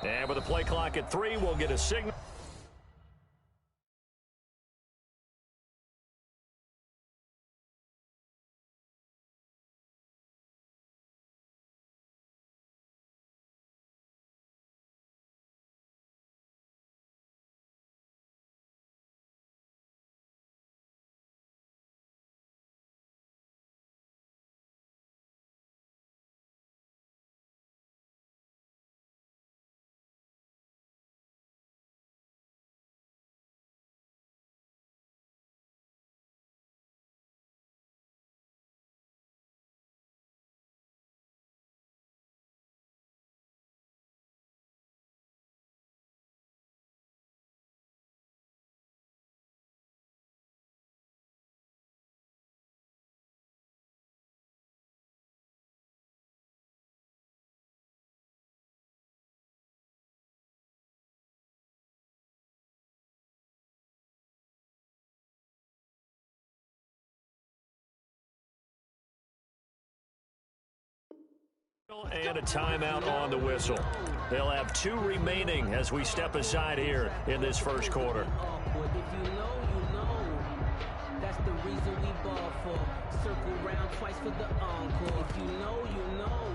And with a play clock at 3, we'll get a signal. And a timeout on the whistle. They'll have 2 remaining as we step aside here in this first quarter. If you know, you know. That's the reason we ball for. Circle round twice for the encore. If you know, you know.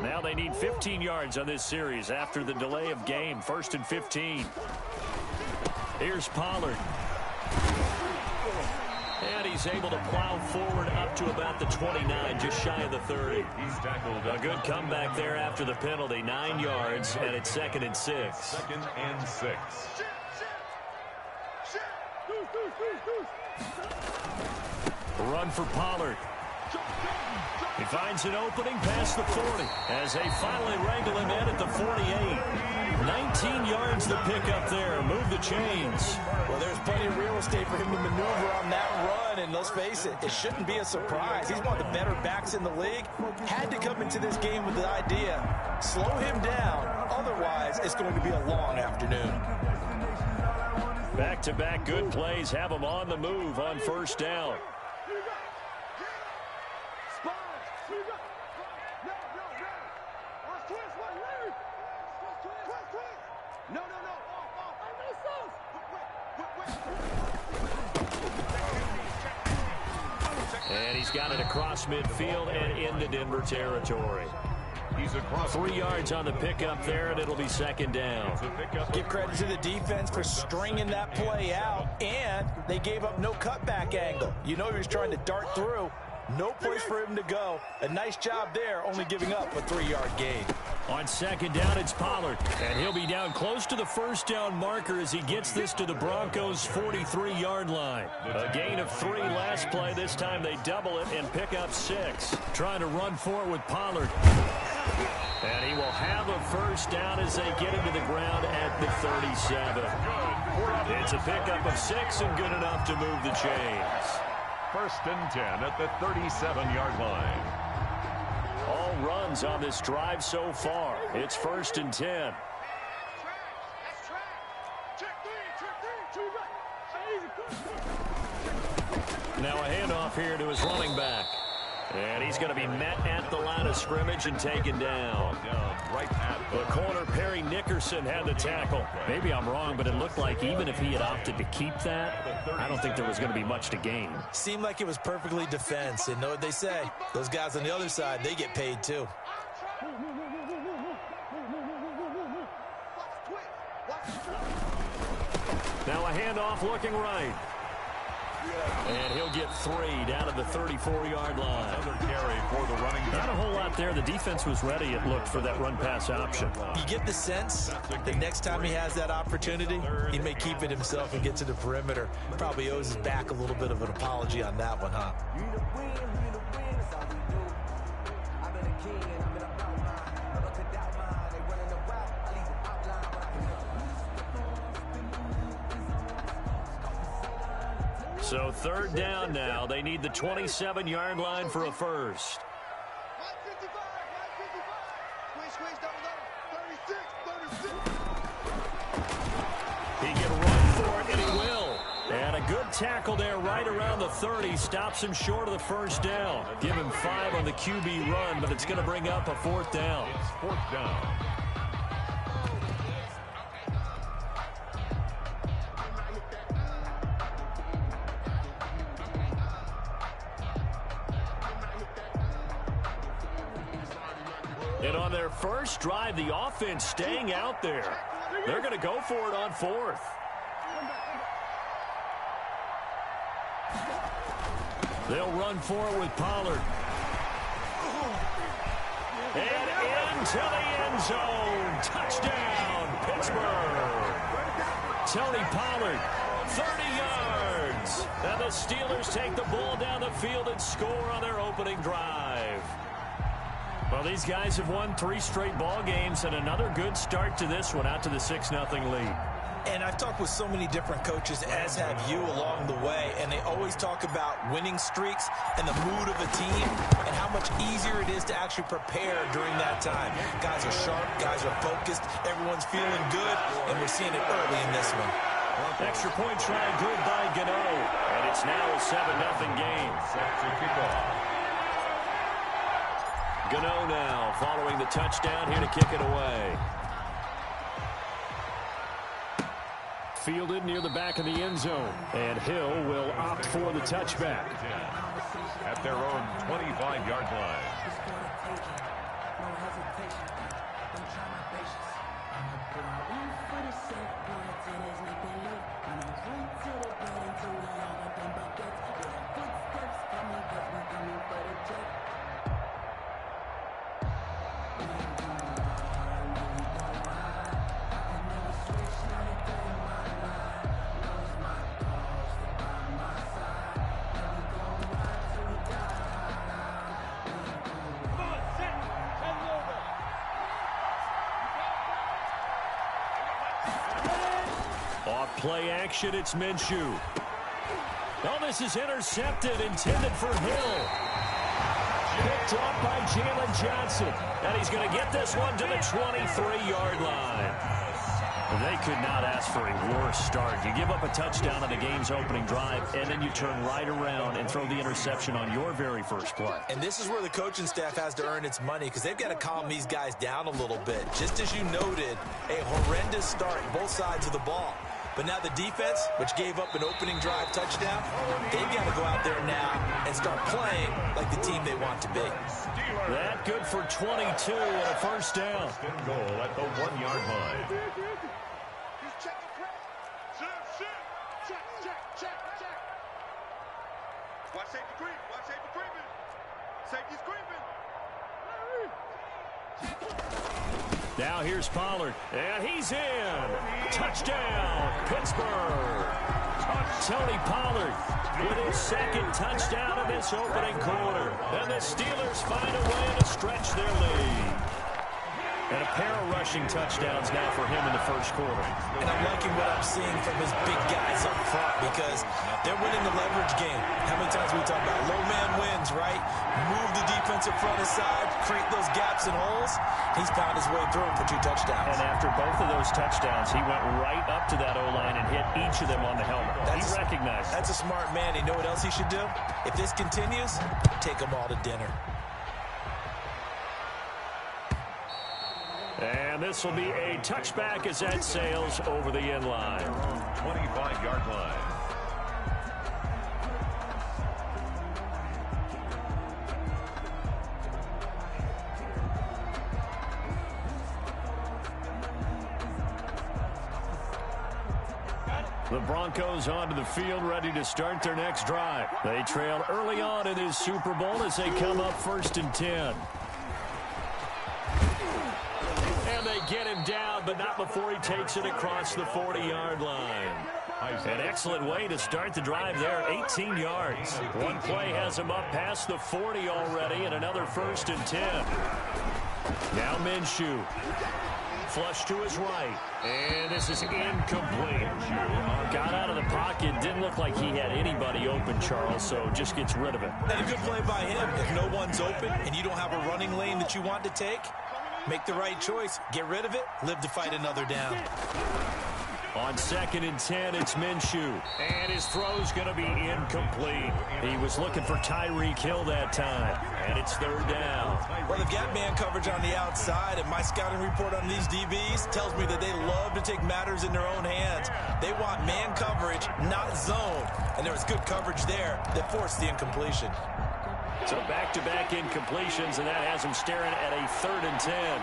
Now they need 15 yards on this series after the delay of game. 1st and 15. Here's Pollard. And he's able to plow forward up to about the 29, just shy of the 30. He's tackled. A good comeback there after the penalty. 9 yards, and it's 2nd and 6. 2nd and 6. Run for Pollard. He finds an opening past the 40 as they finally wrangle him in at the 48. 19 yards to pick up there. Move the chains. Well, there's plenty of real estate for him to maneuver on that run, and let's face it, it shouldn't be a surprise. He's one of the better backs in the league. Had to come into this game with the idea, slow him down. Otherwise, it's going to be a long afternoon. Back-to-back good plays have him on the move on 1st down. And he's got it across midfield and into Denver territory. He's across 3 yards on the pickup there, and it'll be 2nd down. Give credit to the defense for stringing that play out, and they gave up no cutback angle. You know he was trying to dart through. No place for him to go. A nice job there, only giving up a 3-yard gain. On 2nd down, it's Pollard. And he'll be down close to the 1st down marker as he gets this to the Broncos' 43-yard line. A gain of 3 last play. This time they double it and pick up 6. Trying to run for it with Pollard. And he will have a 1st down as they get him to the ground at the 37. It's a pickup of 6 and good enough to move the chains. 1st and 10 at the 37-yard line. All runs on this drive so far. It's 1st and 10. Now a handoff here to his running back. And he's going to be met at the line of scrimmage and taken down. Right at the corner, Perry Nickerson had the tackle. Maybe I'm wrong, but it looked like even if he had opted to keep that, I don't think there was going to be much to gain. Seemed like it was perfectly defense. And know what they say? Those guys on the other side, they get paid too. Now a handoff looking right. And he'll get 3 down to the 34-yard line. Another carry for the running back. Not a whole lot there. The defense was ready, it looked, for that run-pass option. You get the sense the next time he has that opportunity, he may keep it himself and get to the perimeter. Probably owes his back a little bit of an apology on that one, huh? So 3rd down now. They need the 27-yard line for a 1st. He can run for it, and he will. And a good tackle there right around the 30. Stops him short of the first down. Give him 5 on the QB run, but it's going to bring up a 4th down. It's 4th down. And on their first drive, the offense staying out there. They're going to go for it on 4th. They'll run for it with Pollard. And into the end zone. Touchdown, Pittsburgh. Tony Pollard, 30 yards. And the Steelers take the ball down the field and score on their opening drive. Well, these guys have won 3 straight ball games, and another good start to this one, out to the 6-0 lead. And I've talked with so many different coaches, as have you, along the way, and they always talk about winning streaks and the mood of a team and how much easier it is to actually prepare during that time. Guys are sharp, guys are focused, everyone's feeling good, and we're seeing it early in this one. Extra point try good by Gano, and it's now a 7-0 game. Set to kick off. Gano now following the touchdown here to kick it away. Fielded near the back of the end zone, and Hill will opt for the touchback. At their own 25-yard line. Play action, it's Minshew. Oh, this is intercepted, intended for Hill. Picked up by Jalen Johnson. And he's going to get this one to the 23-yard line. They could not ask for a worse start. You give up a touchdown on the game's opening drive, and then you turn right around and throw the interception on your very first play. And this is where the coaching staff has to earn its money, because they've got to calm these guys down a little bit. Just as you noted, a horrendous start both sides of the ball. But now the defense, which gave up an opening drive touchdown, they've got to go out there now and start playing like the team they want to be. That good for 22 and a first down. First and goal at the 1-yard line. Watch safety creep. Watch safety creeping. Safety's creeping. Now here's Pollard, and he's in. Touchdown, Pittsburgh. Tony Pollard with his 2nd touchdown in this opening quarter. And the Steelers find a way to stretch their lead. And a pair of rushing touchdowns now for him in the first quarter. And I'm liking what I'm seeing from his big guys up front, because they're winning the leverage game. How many times we talk about low man wins, right? Move the defensive front aside, create those gaps and holes. He's found his way through for 2 touchdowns. And after both of those touchdowns, he went right up to that O-line and hit each of them on the helmet. He recognized. That's a smart man. You know what else he should do? If this continues, take them all to dinner. And this will be a touchback as that sails over the end line. 25-yard line. The Broncos onto the field, ready to start their next drive. They trail early on in this Super Bowl as they come up 1st and 10. And they get him down, but not before he takes it across the 40-yard line. An excellent way to start the drive there, 18 yards. One play has him up past the 40 already, and another 1st and 10. Now Minshew. Flush to his right, and this is incomplete. Got out of the pocket, didn't look like he had anybody open, Charles, so just gets rid of it. And a good play by him. If no one's open and you don't have a running lane that you want to take, make the right choice. Get rid of it, live to fight another down. On 2nd and 10, it's Minshew. And his throw's going to be incomplete. He was looking for Tyreek Hill that time. And it's 3rd down. Well, they've got man coverage on the outside, and my scouting report on these DBs tells me that they love to take matters in their own hands. They want man coverage, not zone. And there was good coverage there that forced the incompletion. So back-to-back incompletions, and that has him staring at a 3rd and 10.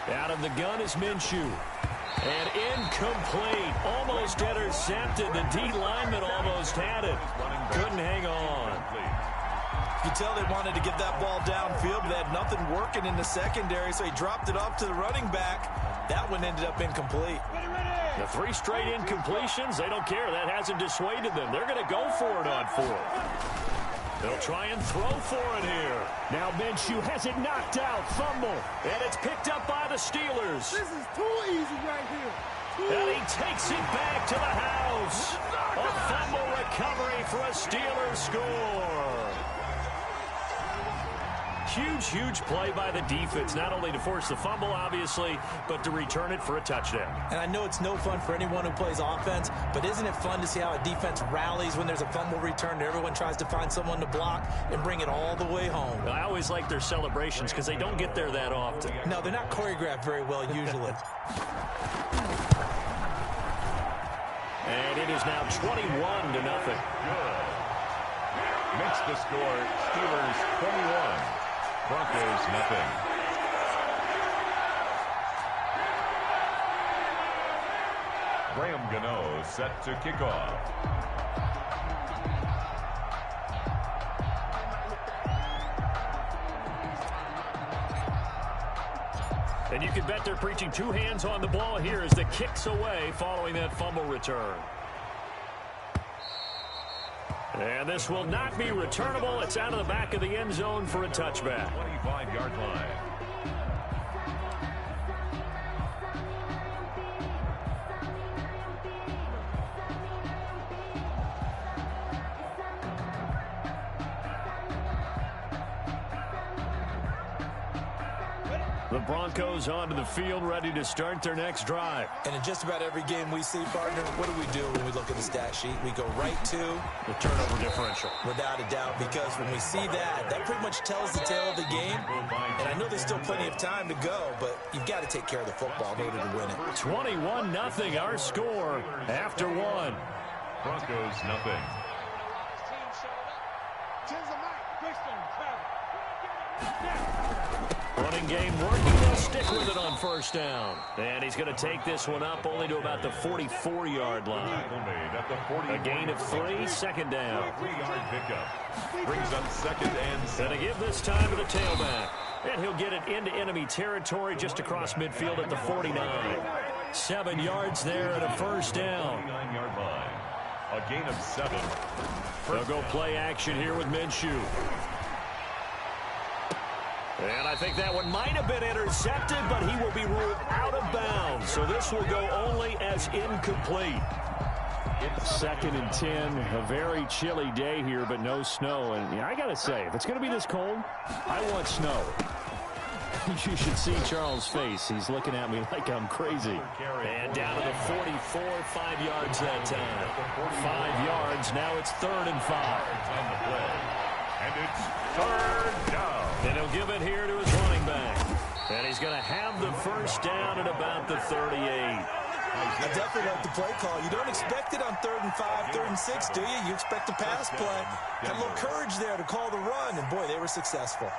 Out of the gun is Minshew. And incomplete. Almost intercepted. The D lineman almost had it. Couldn't hang on. You can tell they wanted to get that ball downfield, but they had nothing working in the secondary, so he dropped it off to the running back. That one ended up incomplete. The 3 straight incompletions, they don't care. That hasn't dissuaded them. They're going to go for it on 4th. They'll try and throw for it here. Now Minshew has it knocked out. Fumble. And it's picked up by the Steelers. This is too easy right here. And he takes it back to the house. A fumble recovery for a Steelers score. Huge play by the defense, not only to force the fumble, obviously, but to return it for a touchdown. And I know it's no fun for anyone who plays offense, but isn't it fun to see how a defense rallies when there's a fumble return and everyone tries to find someone to block and bring it all the way home? I always like their celebrations because they don't get there that often. No, they're not choreographed very well usually. And it is now 21-0. Good. Makes the score Steelers 21. Broncos nothing. Graham Gano set to kick off. And you can bet they're preaching 2 hands on the ball here as the kick's away following that fumble return. And this will not be returnable. It's out of the back of the end zone for a touchback. 25-yard line. The Broncos onto the field, ready to start their next drive. And in just about every game we see, partner, what do when we look at the stat sheet? We go right to the turnover differential. Without a doubt, because when we see that, that pretty much tells the tale of the game. And I know there's still plenty of time to go, but you've got to take care of the football in order to win it. 21-0, our score after 1. Broncos nothing. Running game working. They'll stick with it on 1st down. And he's going to take this one up only to about the 44-yard line. A gain of 3, 2nd down. 3-yard pickup. Brings up 2nd and 7. And to give this time to the tailback. And he'll get it into enemy territory just across midfield at the 49. 7 yards there and a 1st down. 49-yard line. A gain of 7. They'll go play action here with Minshew. And I think that one might have been intercepted, but he will be ruled out of bounds. So this will go only as incomplete. 2nd and 10, a very chilly day here, but no snow. And yeah, I got to say, if it's going to be this cold, I want snow. You should see Charles' face. He's looking at me like I'm crazy. And down to the 44, 5 yards that time. 5 yards, now it's 3rd and 5. And it's 3rd down. And he'll give it here to his running back. And he's going to have the 1st down at about the 38. I definitely like the play call. You don't expect it on 3rd and 5, 3rd and 6, do you? You expect a pass play. Had a little courage there to call the run, and boy, they were successful.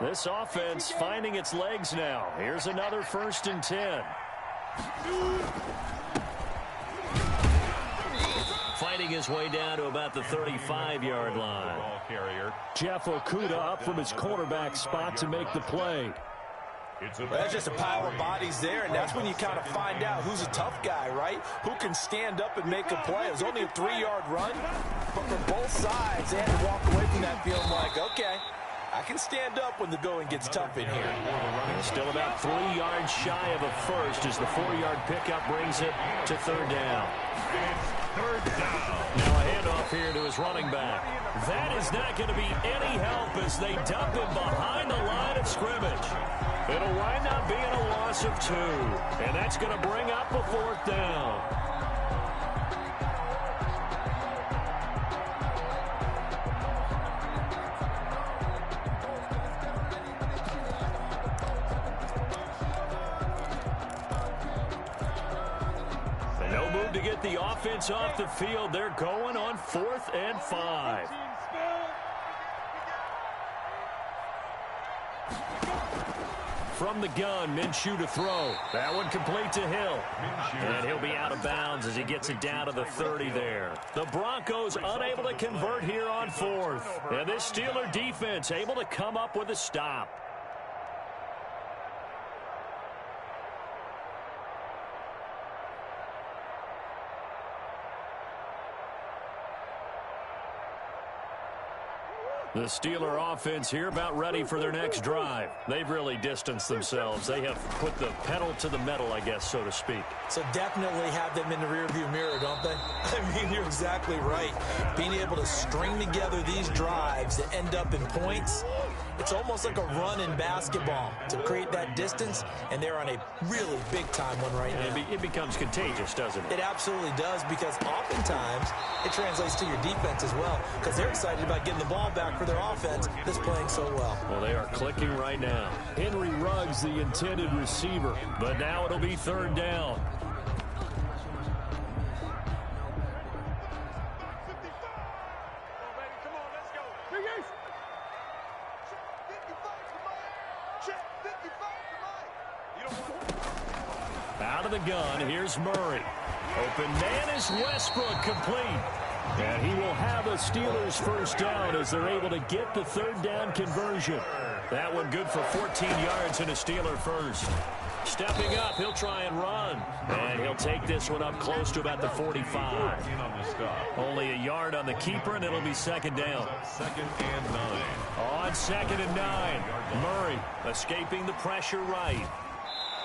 This offense finding its legs now. Here's another 1st and 10. Fighting his way down to about the 35-yard line. Jeff Okudah up from his cornerback spot to make the play. That's just a pile of bodies there, and that's when you kind of find out who's a tough guy, right? Who can stand up and make a play. It was only a 3-yard run, but for both sides, they had to walk away from that feeling like, okay, I can stand up when the going gets tough in here. Still about 3 yards shy of a first as the 4-yard pickup brings it to third down. Third down. Now a handoff here to his running back. That is not going to be any help as they dump him behind the line of scrimmage. It'll wind up being a loss of 2, and that's going to bring up a 4th down. No move to get the offense off the field. They're going on 4th and 5. From the gun, Minshew to throw. That one complete to Hill. And he'll be out of bounds as he gets it down to the 30 there. The Broncos unable to convert here on 4th. And this Steeler defense able to come up with a stop. The Steeler offense here about ready for their next drive. They've really distanced themselves. They have put the pedal to the metal, I guess, so to speak. So definitely have them in the rearview mirror, don't they? I mean, you're exactly right. Being able to string together these drives that end up in points, it's almost like a run in basketball to create that distance, and they're on a really big-time one right now. It becomes contagious, doesn't it? It absolutely does, because oftentimes it translates to your defense as well, because they're excited about getting the ball back for their offense that's playing so well. Well, they are clicking right now. Henry Ruggs, the intended receiver, but now it'll be 3rd down. Out of the gun, here's Murray. Open man is Westbrook, complete. And he will have a Steelers 1st down as they're able to get the 3rd down conversion. That one good for 14 yards and a Steeler 1st. Stepping up, he'll try and run. And he'll take this one up close to about the 45. Only a yard on the keeper, and it'll be 2nd down. 2nd and 9. On 2nd and 9, Murray escaping the pressure right.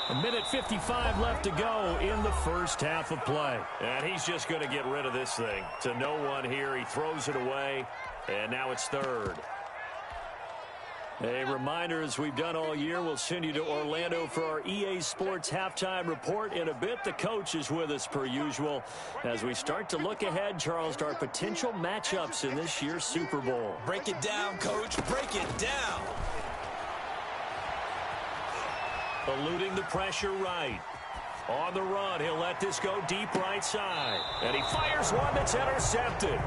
1:55 left to go in the first half of play. And he's just going to get rid of this thing. To no one here, he throws it away, and now it's 3rd. A reminder, as we've done all year, we'll send you to Orlando for our EA Sports halftime report. In a bit, the coach is with us per usual as we start to look ahead, Charles, to our potential matchups in this year's Super Bowl. Break it down, Coach. Break it down. Eluding the pressure right. On the run, he'll let this go deep right side. And he fires one that's intercepted.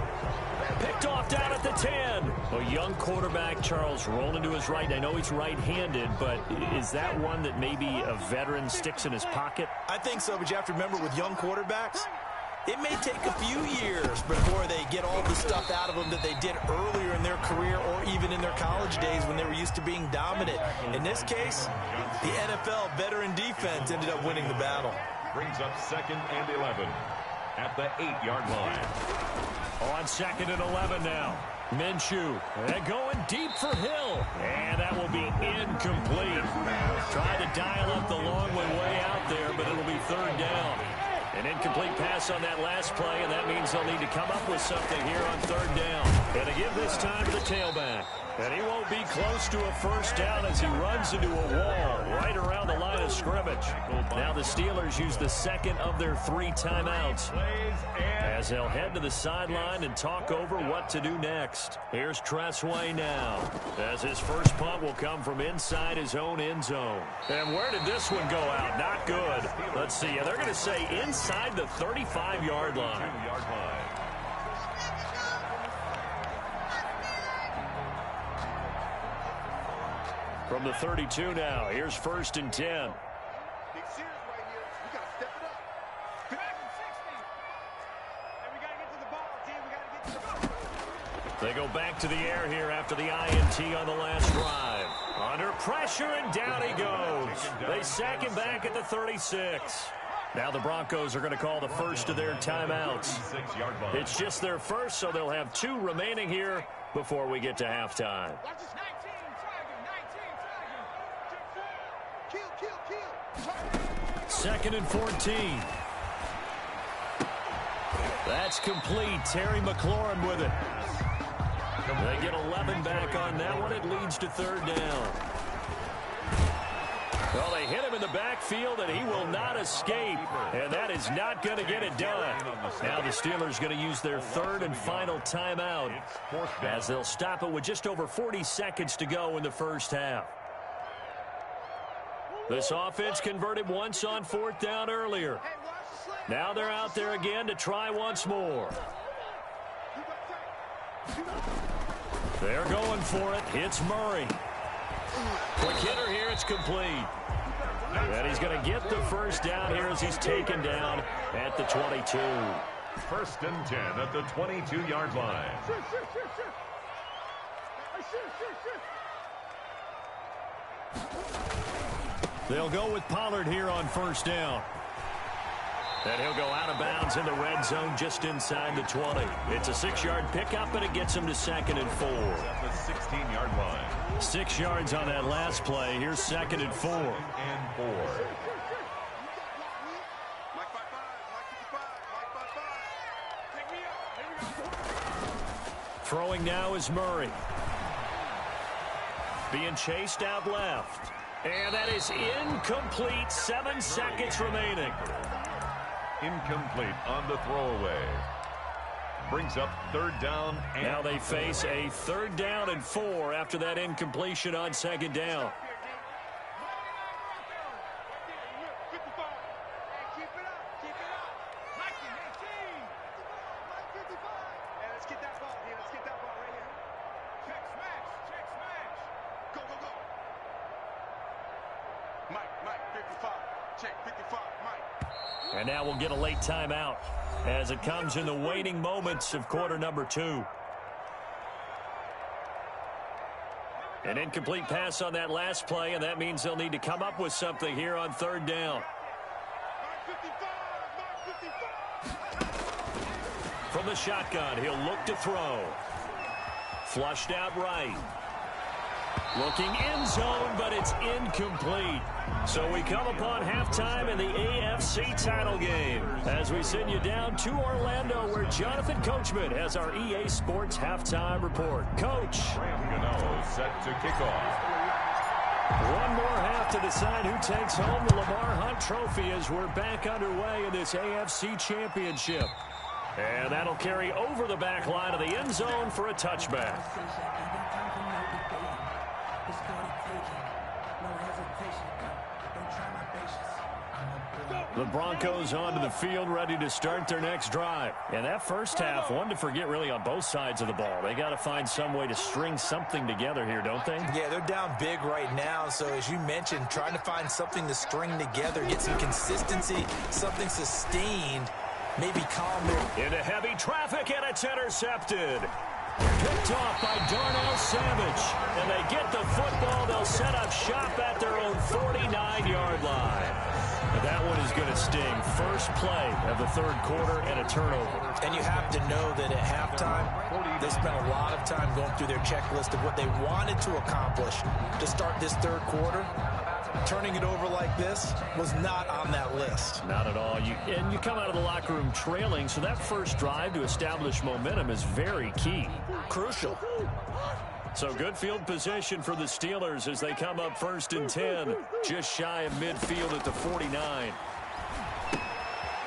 Picked off down at the 10. A young quarterback, Charles, rolling to his right. I know he's right-handed, but is that one that maybe a veteran sticks in his pocket? I think so, but you have to remember with young quarterbacks, it may take a few years before they get all the stuff out of them that they did earlier in their career or even in their college days when they were used to being dominant. In this case, the NFL veteran defense ended up winning the battle. Brings up 2nd and 11 at the 8-yard line. On 2nd and 11 now. Minshew, and going deep for Hill. And that will be incomplete. Tried to dial up the long way out there, but it'll be 3rd down. An incomplete pass on that last play, and that means they'll need to come up with something here on 3rd down. And to give this time to the tailback. And he won't be close to a 1st down as he runs into a wall right around the line of scrimmage. Now the Steelers use the 2nd of their 3 timeouts as they'll head to the sideline and talk over what to do next. Here's Tressway now as his first punt will come from inside his own end zone. And where did this one go out? Not good. Let's see. They're going to say inside the 35-yard line. From the 32 now, here's 1st and 10. They go back to the air here after the INT on the last drive. Under pressure, and down he goes. They sack him back at the 36. Now the Broncos are going to call the first of their timeouts. It's just their first, so they'll have 2 remaining here before we get to halftime. Second and 14. That's complete. Terry McLaurin with it. They get 11 back on that one. It leads to third down. Well, they hit him in the backfield, and he will not escape. And that is not going to get it done. Now the Steelers going to use their third and final timeout as they'll stop it with just over 40 seconds to go in the first half. This offense converted once on fourth down earlier. Now they're out there again to try once more. They're going for it. It's Murray. Quick hitter here. It's complete. And he's going to get the first down here as he's taken down at the 22. First and 10 at the 22-yard line. They'll go with Pollard here on first down. And he'll go out of bounds in the red zone just inside the 20. It's a 6-yard pickup, and it gets him to second and 4. At the 16-yard line. 6 yards on that last play. Here's second and 4. And 4. Throwing now is Murray. Being chased out left. And that is incomplete. 7 seconds remaining. Incomplete on the throwaway. Brings up third down. And now they face a third down and 4 after that incompletion on second down. And now we'll get a late timeout as it comes in the waning moments of quarter number 2. An incomplete pass on that last play, and that means they'll need to come up with something here on third down. From the shotgun, he'll look to throw. Flushed out right. Looking end zone, but it's incomplete. So we come upon halftime in the AFC title game as we send you down to Orlando, where Jonathan Coachman has our EA Sports halftime report. Coach. Set to kick off. One more half to decide who takes home the Lamar Hunt Trophy as we're back underway in this AFC Championship. And that'll carry over the back line of the end zone for a touchback. The Broncos onto the field, ready to start their next drive. And that first half, one to forget really on both sides of the ball. They got to find some way to string something together here, don't they? Yeah, they're down big right now. So as you mentioned, trying to find something to string together, get some consistency, something sustained, maybe calm their... Into heavy traffic, and it's intercepted. Picked off by Darnell Savage. And they get the football. They'll set up shop at their own 49-yard line. That one is going to sting. First play of the third quarter and a turnover. And you have to know that at halftime, they spent a lot of time going through their checklist of what they wanted to accomplish to start this third quarter. Turning it over like this was not on that list. Not at all. And you come out of the locker room trailing, so that first drive to establish momentum is very key. Crucial. So good field position for the Steelers as they come up first and 10, just shy of midfield at the 49.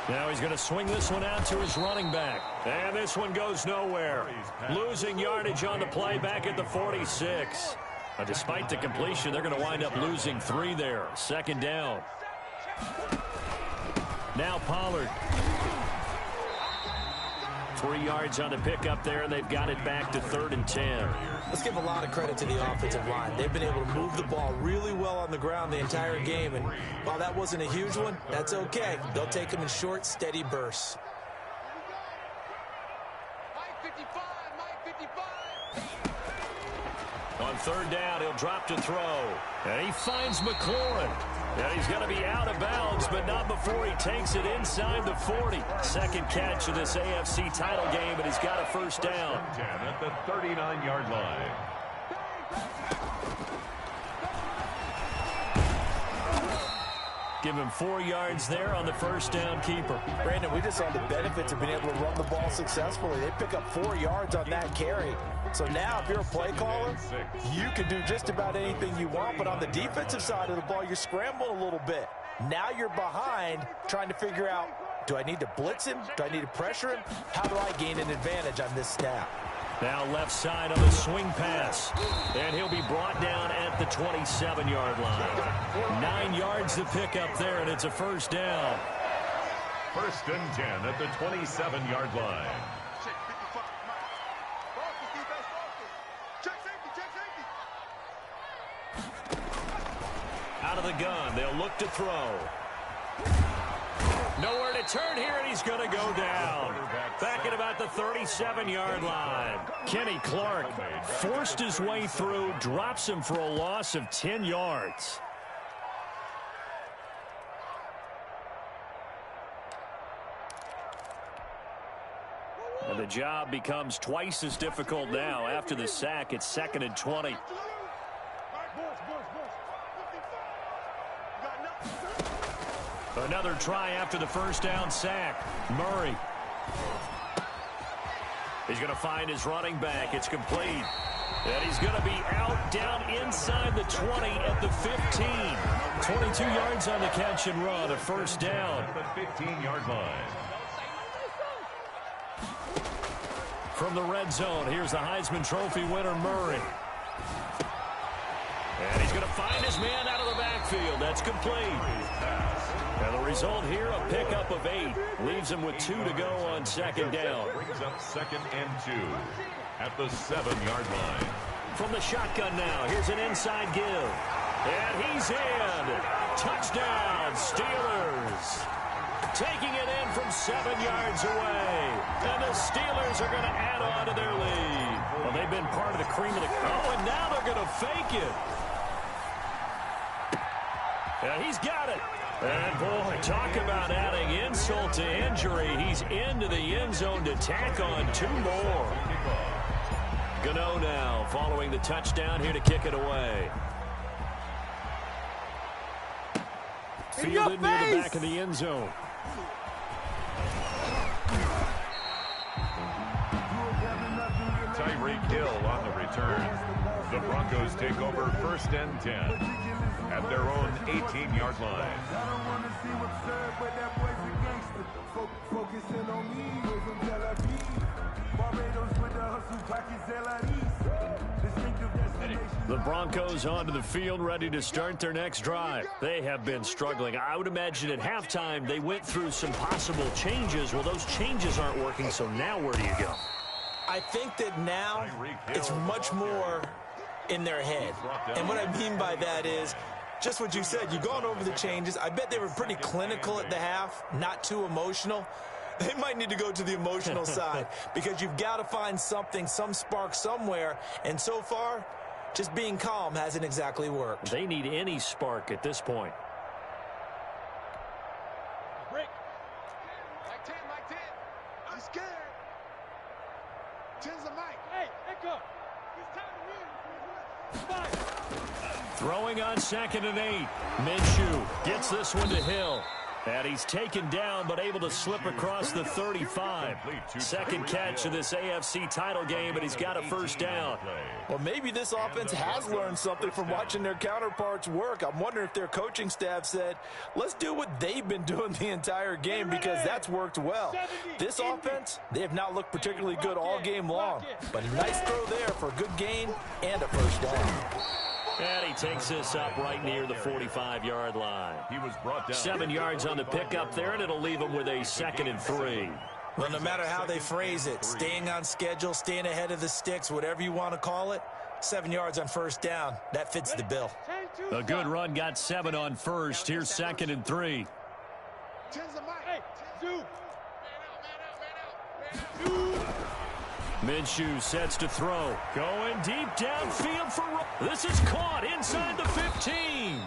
Now he's going to swing this one out to his running back. And this one goes nowhere. Losing yardage on the play back at the 46. Despite the completion, they're going to wind up losing 3 there. Second down. Now Pollard. 3 yards on the pickup there, and they've got it back to third and 10. Let's give a lot of credit to the offensive line. They've been able to move the ball really well on the ground the entire game, and while that wasn't a huge one, that's okay. They'll take them in short, steady bursts. On third down, he'll drop to throw. And he finds McLaurin. And he's going to be out of bounds, but not before he takes it inside the 40. Second catch of this AFC title game, and he's got a first down. 10 at the 39-yard line. Give him 4 yards there on the first down keeper. Brandon, we just saw the benefits of being able to run the ball successfully. They pick up 4 yards on that carry. So now if you're a play caller, you can do just about anything you want. But on the defensive side of the ball, you're scrambling a little bit. Now you're behind trying to figure out, do I need to blitz him? Do I need to pressure him? How do I gain an advantage on this snap? Now left side on the swing pass. And he'll be brought down at the 27-yard line. 9 yards to pick up there, and it's a first down. First and 10 at the 27-yard line. Out of the gun, they'll look to throw. Nowhere to turn here, and he's going to go down. Back at about the 37-yard line. Kenny Clark forced his way through, drops him for a loss of 10 yards. And the job becomes twice as difficult now. After the sack, it's 2nd and 20. Another try after the first down sack. Murray. He's going to find his running back. It's complete. And he's going to be out down inside the 20 at the 15. 22 yards on the catch and run. A first down. At the 15-yard line. From the red zone, here's the Heisman Trophy winner, Murray. And he's going to find his man out of the backfield. That's complete. And the result here, a pickup of 8. Leaves him with 2 to go on second down. Brings up 2nd and 2 at the 7-yard line. From the shotgun now, here's an inside give. And he's in. Touchdown, Steelers. Taking it in from 7 yards away. And the Steelers are going to add on to their lead. Well, they've been part of the cream of the crop. Oh, and now they're going to fake it. And he's got it. And, boy, talk about adding insult to injury. He's into the end zone to tack on 2 more. Gano now following the touchdown here to kick it away. Fielded near the back of the end zone. Tyreek Hill on the return. The Broncos take over 1st and 10 at their own 18-yard line. The Broncos onto the field, ready to start their next drive. They have been struggling. I would imagine at halftime they went through some possible changes. Well, those changes aren't working, so now where do you go? I think that now it's much more in their head. And what I mean by that is just what you said. You've gone over the changes. I bet they were pretty clinical at the half, not too emotional. They might need to go to the emotional side because you've got to find something, some spark somewhere. And so far, just being calm hasn't exactly worked. They need any spark at this point. Break. Mike 10. I'm scared. 10's a Mike. Hey, echo. It's time to win. Throwing on 2nd and 8. Minshew gets this one to Hill. And he's taken down, but able to slip across the 35. Second catch of this AFC title game, and he's got a first down. Well, maybe this offense has learned something from watching their counterparts work. I'm wondering if their coaching staff said, let's do what they've been doing the entire game because that's worked well. This offense, they have not looked particularly good all game long. But a nice throw there for a good gain and a first down. And he takes this up right near the 45-yard line. He was brought down. 7 yards on the pickup there, and it'll leave him with a 2nd and 3. Well, no matter how they phrase it, staying on schedule, staying ahead of the sticks, whatever you want to call it, 7 yards on first down, that fits the bill. A good run got 7 on first. Here's 2nd and 3. 10's a Mike. Hey, 2. Man out. Minshew sets to throw. Going deep downfield for... This is caught inside the 15.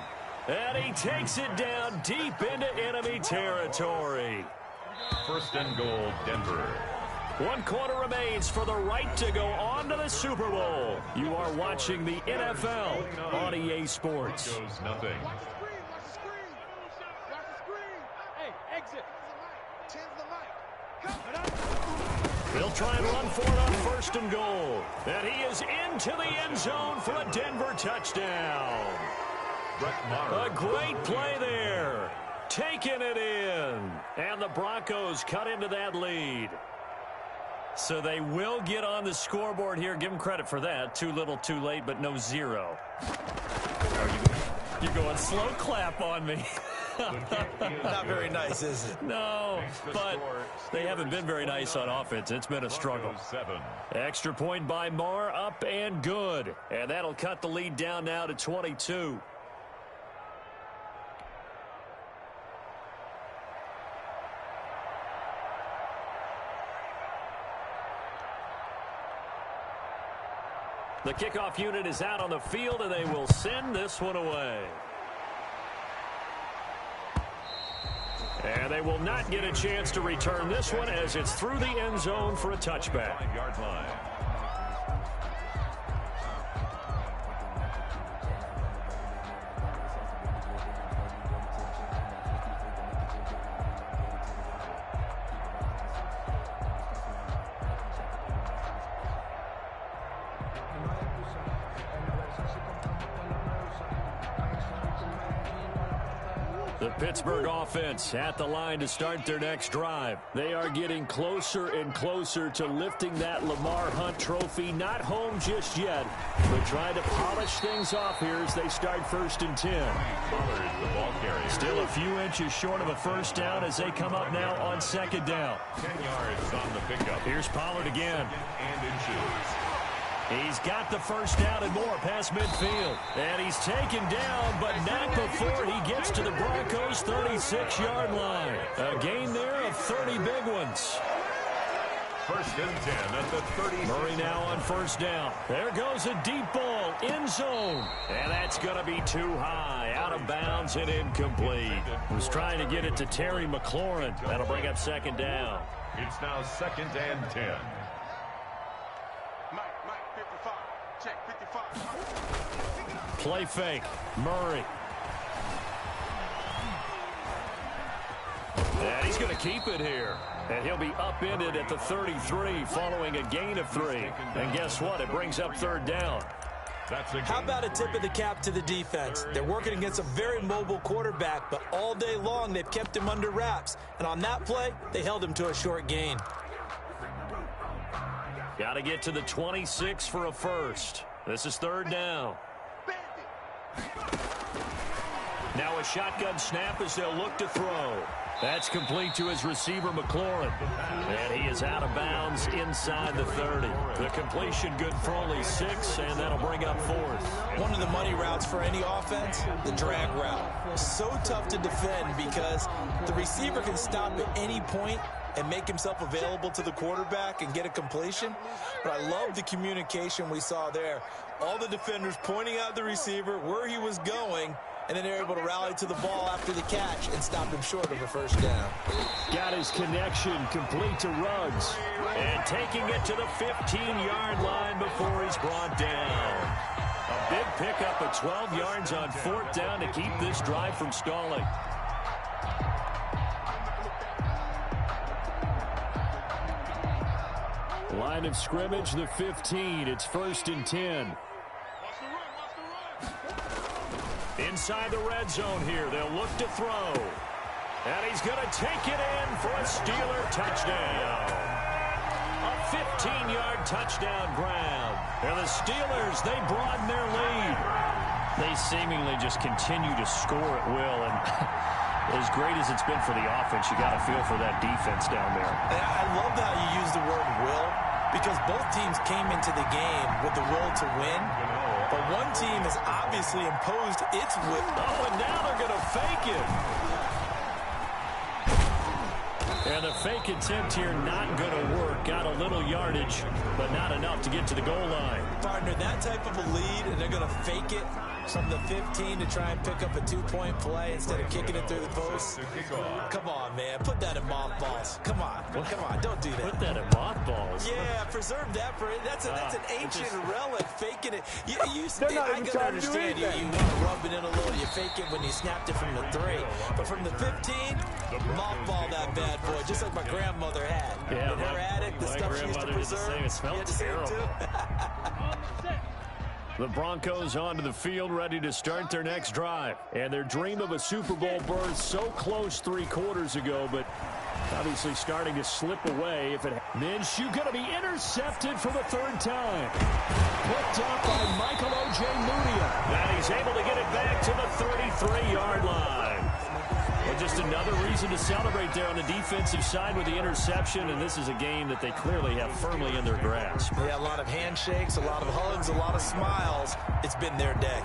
And he takes it down deep into enemy territory. First and goal, Denver. 1 quarter remains for the right to go on to the Super Bowl. You are watching the NFL on EA Sports. Broncos nothing. Watch the screen. Watch the screen. Watch the screen. Hey, exit. Change the mic. They'll try and run for it on first and goal. And he is into the end zone for a Denver touchdown. A great play there. Taking it in. And the Broncos cut into that lead. So they will get on the scoreboard here. Give them credit for that. Too little, too late, but no zero. You're going slow clap on me. Not very nice, is it? No, but they haven't been very nice on offense. It's been a struggle. Extra point by Marr, up and good. And that'll cut the lead down now to 22. The kickoff unit is out on the field, and they will send this one away. And they will not get a chance to return this one as it's through the end zone for a touchback. 5-yard line. The Pittsburgh offense at the line to start their next drive. They are getting closer and closer to lifting that Lamar Hunt trophy. Not home just yet, but trying to polish things off here as they start first and 10. Pollard, the ball carrier. Still a few inches short of a first down as they come up now on second down. 10 yards on the pickup. Here's Pollard again. And inches. He's got the first down and more past midfield. And he's taken down, but not before he gets to the Broncos' 36-yard line. A gain there of 30 big ones. First and 10 at the 30. Murray now on first down. There goes a deep ball, end zone. And that's going to be too high, out of bounds and incomplete. Was trying to get it to Terry McLaurin. That'll bring up second down. It's now second and 10. Check 55. Play fake. Murray. And he's going to keep it here. And he'll be upended at the 33 following a gain of 3. And guess what? It brings up third down. How about a tip of the cap to the defense? They're working against a very mobile quarterback, but all day long they've kept him under wraps. And on that play, they held him to a short gain. Got to get to the 26 for a first. This is third down. Now a shotgun snap as they'll look to throw. That's complete to his receiver, McLaurin. And he is out of bounds inside the 30. The completion good for only 6, and that'll bring up fourth. One of the money routes for any offense, the drag route. So tough to defend because the receiver can stop at any point and make himself available to the quarterback and get a completion. But I love the communication we saw there. All the defenders pointing out the receiver, where he was going, and then they're able to rally to the ball after the catch and stop him short of a first down. Got his connection complete to Ruggs. And taking it to the 15-yard line before he's brought down. A big pickup of 12 yards on fourth down to keep this drive from stalling. Line of scrimmage, the 15. It's first and 10. Inside the red zone here. They'll look to throw. And he's going to take it in for a Steeler touchdown. A 15-yard touchdown grab. And the Steelers, they broaden their lead. They seemingly just continue to score at will. And as great as it's been for the offense, you got to feel for that defense down there. And I love how you use the word will, because both teams came into the game with the will to win. But one team has obviously imposed its will. Oh, and now they're going to fake it. And the fake attempt here not going to work got a little yardage, but not enough to get to the goal line. Partner, that type of a lead, and they're going to fake it from the 15 to try and pick up a 2-point play instead of kicking it through the post. Come on, man. Put that in mothballs. Come on. Come on. Don't do that. Put that in mothballs? Yeah, preserve that for it. That's an ancient relic, faking it. I can understand you want to rub it in a little. You fake it when you snapped it from the 3. But from the 15, mothball that bad boy, just like my grandmother had. Yeah, in her attic, the stuff she used to preserve. It smelled terrible. The Broncos onto the field, ready to start their next drive. And their dream of a Super Bowl berth so close 3 quarters ago, but obviously starting to slip away. Minshew going to be intercepted for the 3rd time. Picked up by Michael O.J. Mudia. And he's able to get it back to the 33-yard line. Well, just another reason to celebrate there on the defensive side with the interception, and this is a game that they clearly have firmly in their grasp. Yeah, a lot of handshakes, a lot of hugs, a lot of smiles. It's been their day.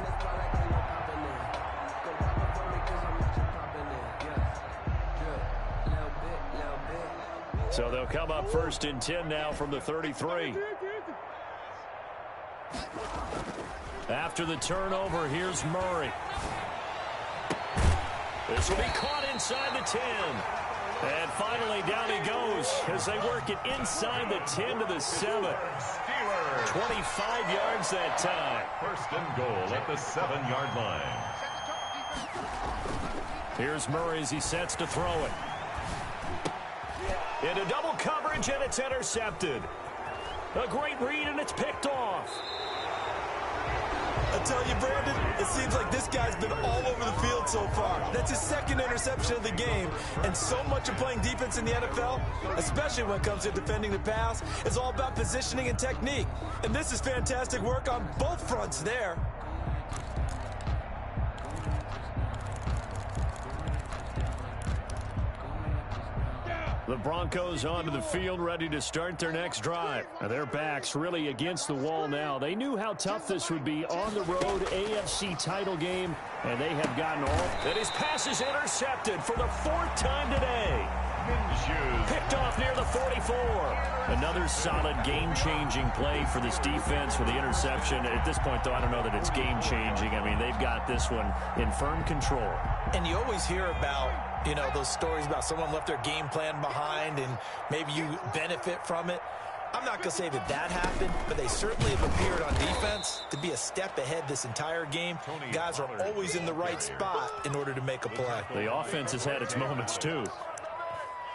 So they'll come up 1st and 10 now from the 33. After the turnover, here's Murray. This will be caught inside the 10. And finally, down he goes as they work it inside the 10 to the 7. 25 yards that time. 1st and goal at the 7-yard line. Here's Murray as he sets to throw it. Into double coverage, and it's intercepted. A great read, and it's picked off. I tell you, Brandon, it seems like this guy's been all over the field so far. That's his 2nd interception of the game. And so much of playing defense in the NFL, especially when it comes to defending the pass, is all about positioning and technique. And this is fantastic work on both fronts there. The Broncos onto the field, ready to start their next drive. And their backs really against the wall now. They knew how tough this would be on the road, AFC title game, and they have gotten all. And his pass is intercepted for the 4th time today. Picked off near the 44. Another solid game-changing play for this defense with the interception. At this point, though, I don't know that it's game-changing. I mean, they've got this one in firm control. And you always hear about, those stories about someone left their game plan behind and maybe you benefit from it. I'm not going to say that happened, but they certainly have appeared on defense to be a step ahead this entire game. Guys are always in the right spot in order to make a play. The offense has had its moments, too.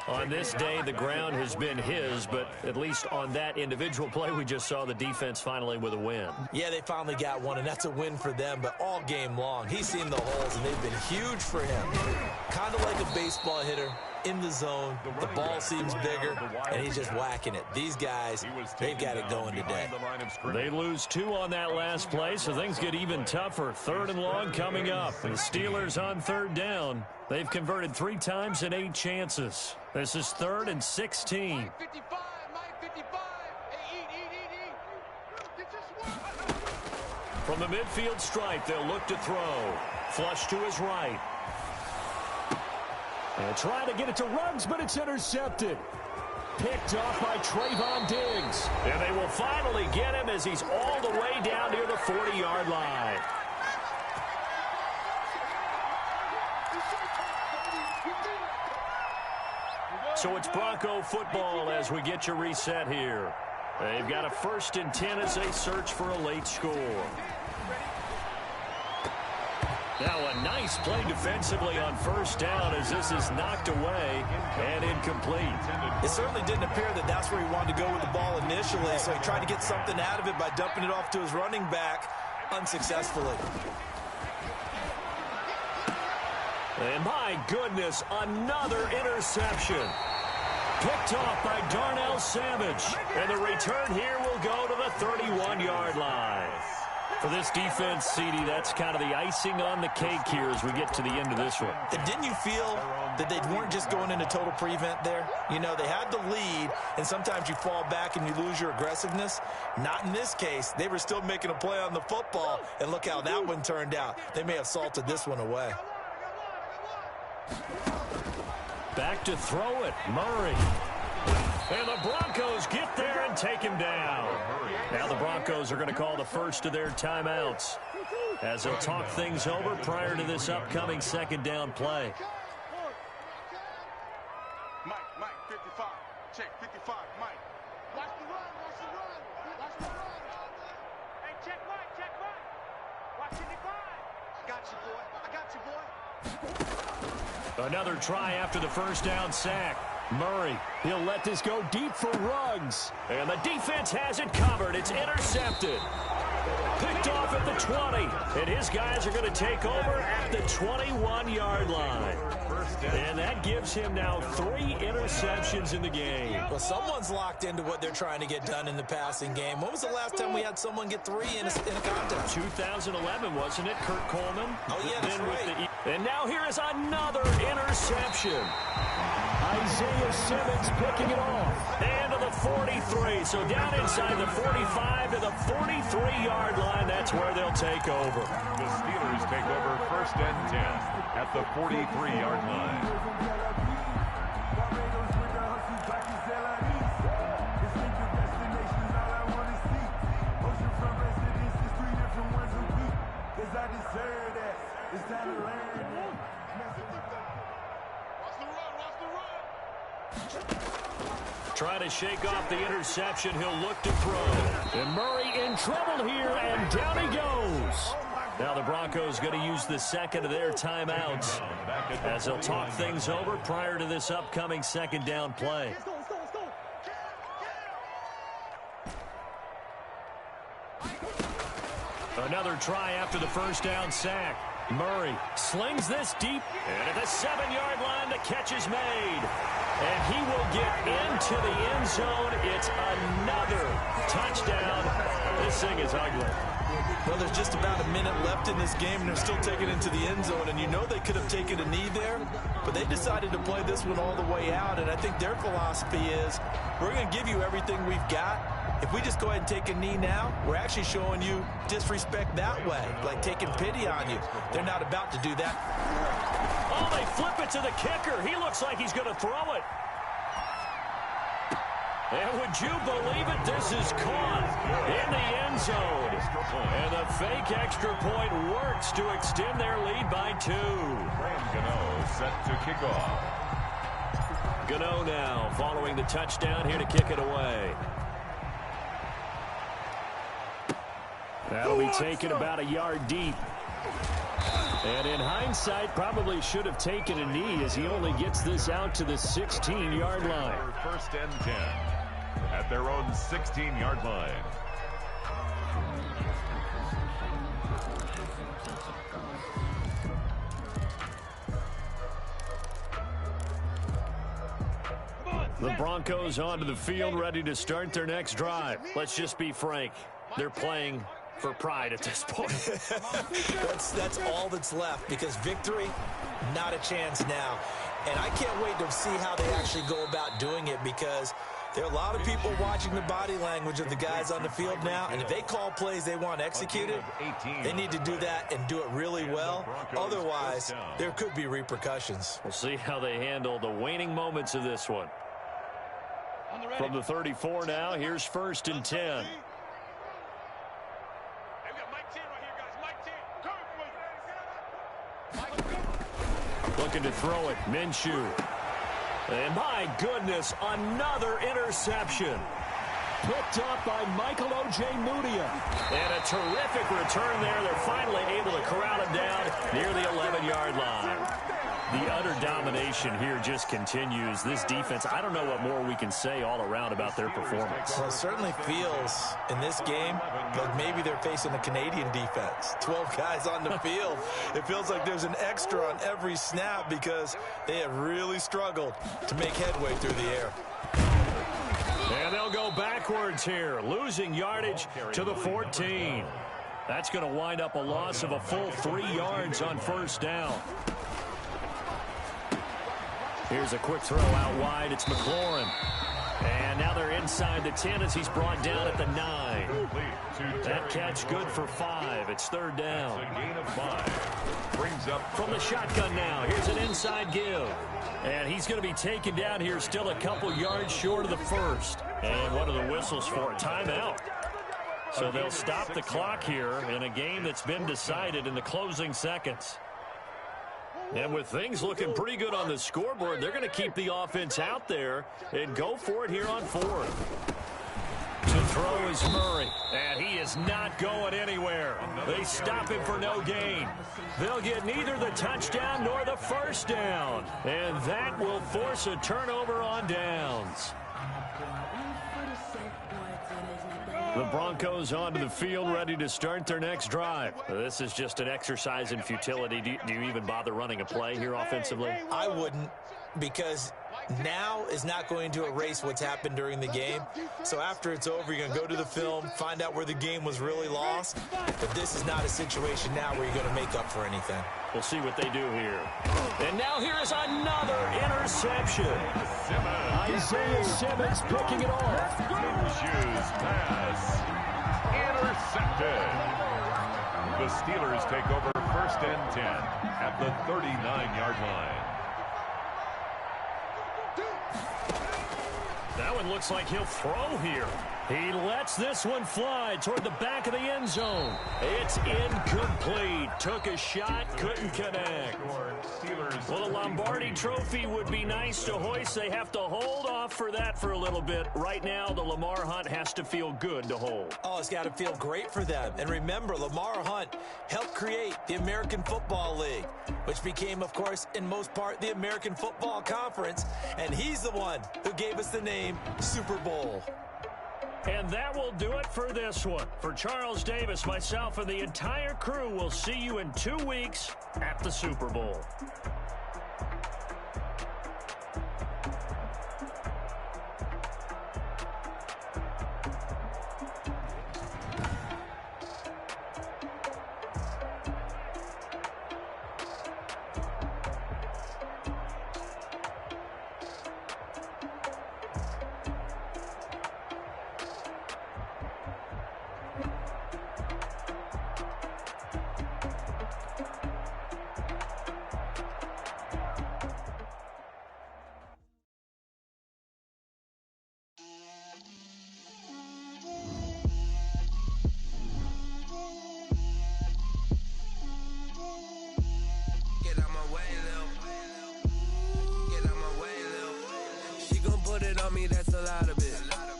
On this day, the ground has been his, but at least on that individual play, we just saw the defense finally with a win. Yeah, they finally got one, and that's a win for them, but all game long, he's seen the holes, and they've been huge for him. Kind of like a baseball hitter in the zone. The ball seems bigger, and he's just whacking it. These guys, they've got it going today. They lose 2 on that last play, so things get even tougher. 3rd and long coming up. The Steelers on 3rd down. They've converted 3 times in 8 chances. This is 3rd and 16. From the midfield stripe, they'll look to throw. Flush to his right. And try to get it to Ruggs, but it's intercepted. Picked off by Trayvon Diggs. And they will finally get him as he's all the way down near the 40-yard line. So it's Bronco football as we get you reset here. They've got a 1st and 10 as they search for a late score. Now a nice play defensively on 1st down as this is knocked away and incomplete. It certainly didn't appear that that's where he wanted to go with the ball initially, so he tried to get something out of it by dumping it off to his running back unsuccessfully. And my goodness, another interception. Picked off by Darnell Savage. And the return here will go to the 31-yard line. For this defense, CD, that's kind of the icing on the cake here as we get to the end of this one. And didn't you feel that they weren't just going into total prevent there? You know, they had the lead, and sometimes you fall back and you lose your aggressiveness. Not in this case. They were still making a play on the football, and look how that one turned out. They may have salted this one away. Back to throw it, Murray. And the Broncos get there and take him down. Now the Broncos are going to call the first of their timeouts as they'll talk things over prior to this upcoming second down play. Mike, 55. Check, 55, Mike. Watch the run, watch the run. Watch the run. Hey, check Mike. Watch 55. I got you, boy. Another try after the first down sack. Murray, he'll let this go deep for Ruggs. And the defense has it covered. It's intercepted. Picked off at the 20. And his guys are going to take over at the 21-yard line. And that gives him now 3 interceptions in the game. Well, someone's locked into what they're trying to get done in the passing game. When was the last time we had someone get 3 in a contest? 2011, wasn't it, Kurt Coleman? Oh, yeah, that's right. And now here is another interception. Isaiah Simmons picking it off. And to the 43. So down inside the 45 to the 43-yard line. That's where they'll take over. The Steelers take over first and 10 at the 43-yard line. Trying to shake off the interception. He'll look to throw. And Murray in trouble here, and down he goes. Now the Broncos going to use the second of their timeouts as they'll talk things over prior to this upcoming second down play. Another try after the first down sack. Murray slings this deep, and at the 7-yard line, the catch is made. And he will get into the end zone. It's another touchdown. This thing is ugly. Well, there's just about a minute left in this game, and they're still taking it into the end zone. And you know they could have taken a knee there, but they decided to play this one all the way out. And I think their philosophy is, we're going to give you everything we've got. If we just go ahead and take a knee now, we're actually showing you disrespect that way, like taking pity on you. They're not about to do that. Oh, they flip it to the kicker. He looks like he's going to throw it. And would you believe it? This is caught in the end zone. And the fake extra point works to extend their lead by 2. Gano set to kick off. Gano now following the touchdown here to kick it away. That'll be taken about a yard deep. And in hindsight, probably should have taken a knee as he only gets this out to the 16-yard line. First and 10 at their own 16-yard line. The Broncos onto the field, ready to start their next drive. Let's just be frank. They're playing for pride at this point. That's all that's left, because victory, not a chance now. And I can't wait to see how they actually go about doing it, because there are a lot of people watching the body language of the guys on the field now, and if they call plays they want executed, they need to do that and do it really well. Otherwise, there could be repercussions. We'll see how they handle the waning moments of this one. From the 34 now, here's first and 10. Looking to throw it, Minshew. And my goodness, another interception. Picked up by Michael Ojemudia. And a terrific return there. They're finally able to corral him down near the 11-yard line. The utter domination here just continues. This defense, I don't know what more we can say all around about their performance. Well, it certainly feels in this game like maybe they're facing a Canadian defense. 12 guys on the field. It feels like there's an extra on every snap because they have really struggled to make headway through the air. And they'll go backwards here, losing yardage to the 14. That's going to wind up a loss of a full 3 yards on first down. Here's a quick throw out wide. It's McLaurin. And now they're in inside the 10 as he's brought down at the 9. That catch good for 5. It's third down. It's a gain of 5. Brings up from the shotgun now. Here's an inside give. And he's going to be taken down here, still a couple yards short of the first. And what are the whistles for? Timeout. So they'll stop the clock here in a game that's been decided in the closing seconds. And with things looking pretty good on the scoreboard, they're going to keep the offense out there and go for it here on 4th. To throw is Murray, and he is not going anywhere. They stop him for no gain. They'll get neither the touchdown nor the first down, and that will force a turnover on downs. The Broncos onto the field, ready to start their next drive. This is just an exercise in futility. Do you even bother running a play here offensively? I wouldn't, because now is not going to erase what's happened during the game. So after it's over, you're going to go to the film, find out where the game was really lost. But this is not a situation now where you're going to make up for anything. We'll see what they do here. And now here is another interception. Isaiah Simmons picking it off. Shoes pass. Intercepted. The Steelers take over 1st and 10 at the 39-yard line. That one looks like he'll throw here. He lets this one fly toward the back of the end zone. It's incomplete. Took a shot, couldn't connect. Well, a Lombardi trophy would be nice to hoist. They have to hold off for that for a little bit. Right now, the Lamar Hunt has to feel good to hold. Oh, it's got to feel great for them. And remember, Lamar Hunt helped create the American Football League, which became, of course, in most part, the American Football Conference. And he's the one who gave us the name Super Bowl. And that will do it for this one. For Charles Davis, myself, and the entire crew, we'll see you in 2 weeks at the Super Bowl. That's a lot of it.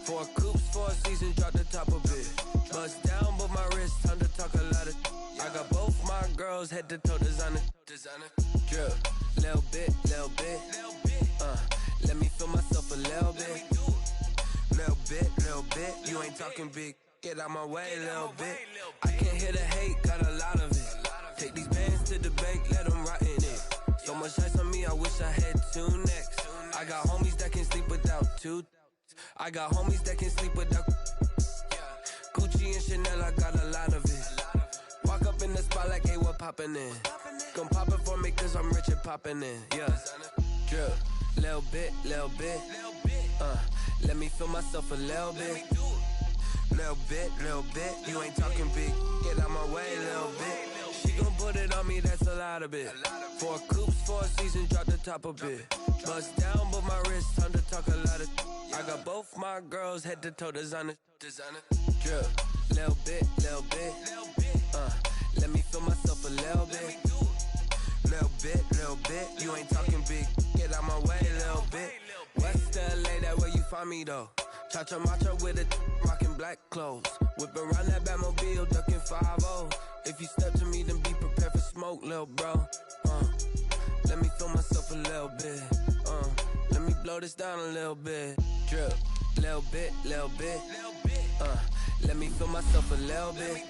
4 coops, 4 seasons, drop the top of it. Bust down, but my wrist, time to talk a lot of. I got both my girls head to toe designer. Drip, little bit. Let me feel myself a little bit. Little bit. You ain't talking big. Get out my way, little bit. I can't hear the hate, got a lot of it. Take these bands to the bank, let them rot in it. So much ice on me, I wish I had 2 necks. I got homies that can sleep without 2. I got homies that can sleep without Gucci and Chanel, I got a lot of it. Walk up in the spot like, hey, what poppin' in? Come pop it for me, cause I'm rich and poppin' in. Yeah. Drip, little bit. Let me feel myself a little bit. Little bit. You ain't talking big. Get out my way, little bit. She gon' put it on me, that's a lot of it. 4 coops, 4 seasons, drop the top of it. Bust down, but my wrist, time to talk a lot of. I got both my girls head to toe designer. Drip, little bit. Let me feel myself a little bit. Little bit. You ain't talking big. Get out my way, little bit. West LA, that where you find me though. Cha-cha matcha with a rockin' black clothes. Whip around that Batmobile, ducking 5-0. If you step to me, then be prepared for smoke, lil' bro. Let me feel myself a little bit. Let me blow this down a little bit. Drip, little bit. Let me feel myself a little bit.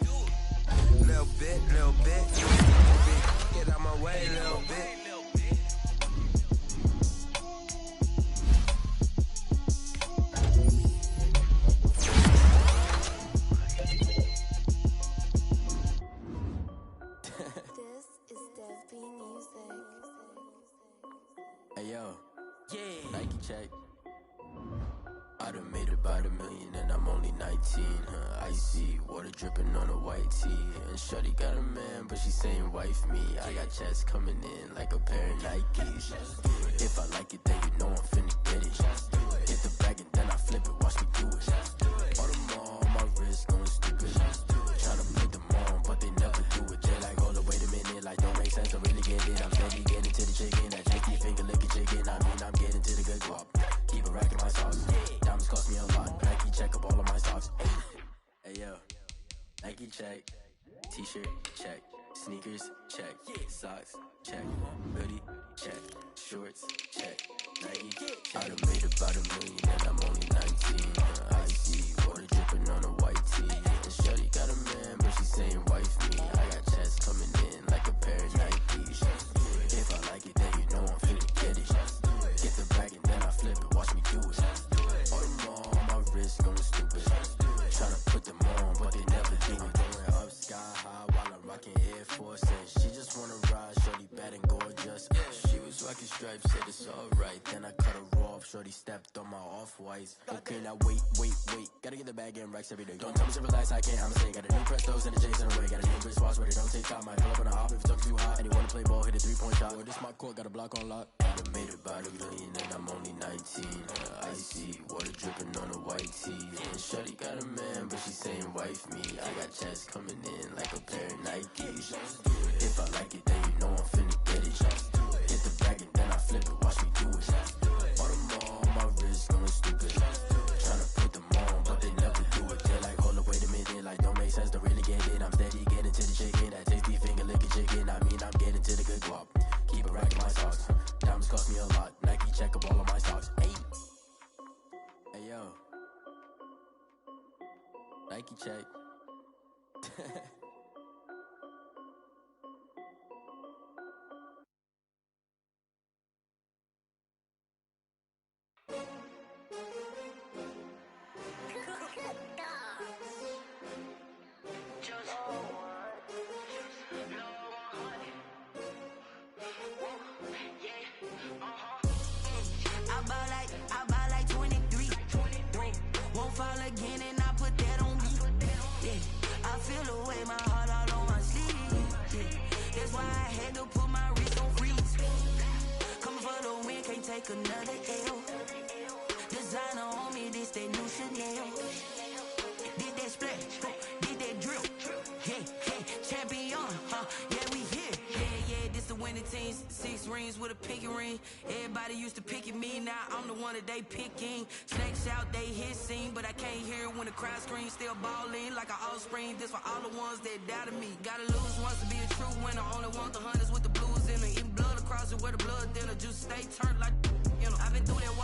Little bit. Get out my way, little bit. Hey yo, yeah, Nike check. I done made it by the 19, icy, water dripping on a white tee. And shorty got a man, but she saying wife me. I got checks coming in like a pair of Nikes. If I like it, then you know I'm finna get it. Hit the bag and then I flip it, watch me do it. All them on my wrist going stupid. Tryna put them on, but they never do it. They like, hold up, wait a minute, like don't make sense, I really get it. I'm steady getting to the chicken, that janky finger licking chicken. I mean, I'm getting to the good guap. Keep a rack in my sauce. Diamonds cost me a lot. Nike check up all of my stocks. Hey yo, Nike check. T-shirt check. Sneakers check. Socks check. Hoodie check. Shorts check. Nike check. I done made about $1 million and I'm only 19. Icy, water dripping on a white tee. And shorty got a man, but she saying wife me. I got checks coming in like a pair of Nikes. If I like it, then you know I'm finna get it. Get the bag and then I flip it, watch me do it. All them on my wrist going stupid. Tryna put them on, but they never do it. Going up sky high while I'm rocking Air Force. And she just wanna ride, shorty bad and gorgeous. She was rocking stripes, said it's alright. Then I cut her off, shorty stepped on my off-whites. Okay, now wait. Gotta get the bag and racks every day. Don't tell me to relax, I can't, I'ma say. Got a new Prestos and a Jason away. Got a new wrist watch where they don't take time. Might pull up on a hop if it talks too hot. And you wanna play ball, hit a 3-point shot. Or this my court, got a block on lock. I done made about $1 million and I'm only 19. Icy, water dripping on a white tee. And shorty got a man, but she saying wife me. I got checks coming in like a pair of Nikes. If I like it, then you know I'm finna get it. Hit the bag and then I flip it, watch me do it. All them on my wrist going stupid. Tryna put them on, but they never do it. They're like, hold up, wait a minute, like don't make sense, don't really get it. I'm steady getting to the chicken, that tasty finger licking chicken. I mean, I'm getting to the good guap. Keep a rack in my socks. Diamonds cost me a lot. Nike check up all of my stocks. Hey yo, Nike check. I buy like 23. Won't fall again and I put that on me. Yeah, I feel the way, my heart all on my sleeve. Yeah, that's why I had to put my wrist on freeze. Coming for the win, can't take another L. Designer on me, this that new Chanel. Did that splash, did that drill. Yeah, champion, yeah, we here. Yeah, this the winning team. 6 rings with a pinky ring. Everybody used to pick at me, now I'm the one that they picking. Snakes out, they hit scene, but I can't hear it when the crowd screams. Still ballin' like an offspring. This for all the ones that doubted me. Gotta lose once to be a true winner. Only want the hunters with the blues in it. Eating blood across it where the blood dinner. Juice stay turned like, you know. I've been through that